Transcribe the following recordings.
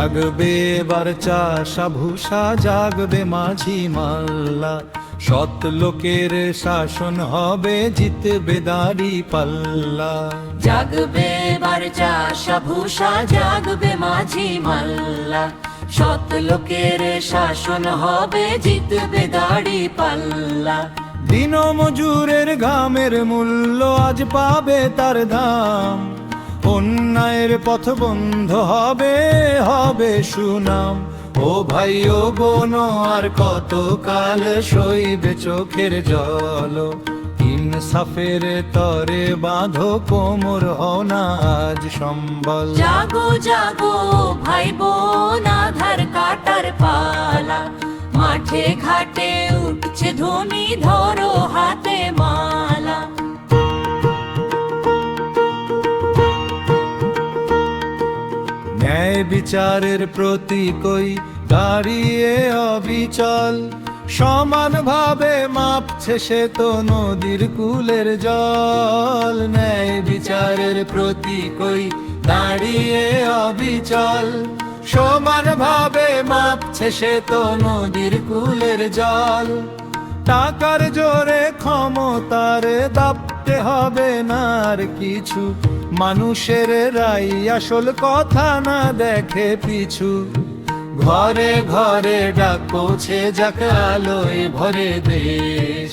জাগবে এবার চাষা ভূষা, জাগবে মাঝি মাল্লা, সৎ লোকের শাসন হবে, জিতবে দাড়ি পাল্লা। জাগবে এবার চাষা ভূষা, জাগবে মাঝি মাল্লা, সৎ লোকের শাসন হবে, জিতবে দাড়ি পাল্লা। দিন মজুরের ঘামের মূল্য আজ পাবে তার দাম, অন্যায়ের পথ বন্ধ হবে, হবে সুনাম। ও ভাই ও বোন আর কত কাল সইবে চোখের জল, ইনসাফের তরে বাঁধো কোমর, হও না আজ সম্বল। জাগো জাগো ভাই বোন, আধার কাটার পালা, মাঠে ঘাটে উঠছে ধ্বনি, ধরো হাতে মালা। ন্যায় বিচারের প্রতীকই দাঁড়িয়ে অবিচল, সমানভাবে মাপছে সে তো নদীর কূলের জল। ন্যায় বিচারের প্রতীকই দাঁড়িয়ে অবিচল, সমানভাবে মাপছে সে তো নদীর কূলের জল। টাকার জোরে ক্ষমতার দাপতে হবে না আর কিছু, মানুষের রাই আসল কথা না দেখে পিছু। ঘরে ঘরে ডাক পৌঁছে যাক, আলোয় ভরে দেশ,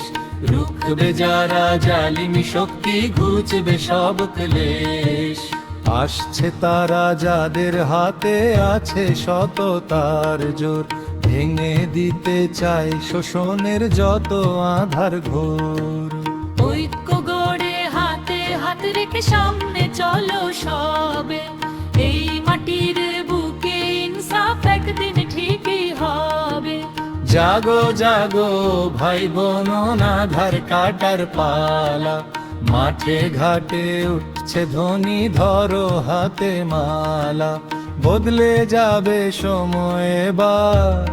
রুখবে যারা জালিমি শক্তি, ঘুচবে সব ক্লেশ। আসছে তারা যাদের হাতে আছে সততার জোর, ভেঙে দিতে চায় শোষণের যত আধার ঘোর। ঐক্য গড়ে হাতে হাত রেখে সামনে চলো সবে, এই মাটির বুকে ইনসাফ একদিন ঠিকই হবে। জাগো জাগো ভাই বোন, আধার কাটার পালা, মাঠে ঘাটে উঠছে ধ্বনি, ধরো হাতে মালা। বদলে যাবে সময় এবার,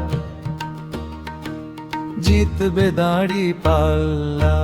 জিতবে দাড়ি পাল্লা।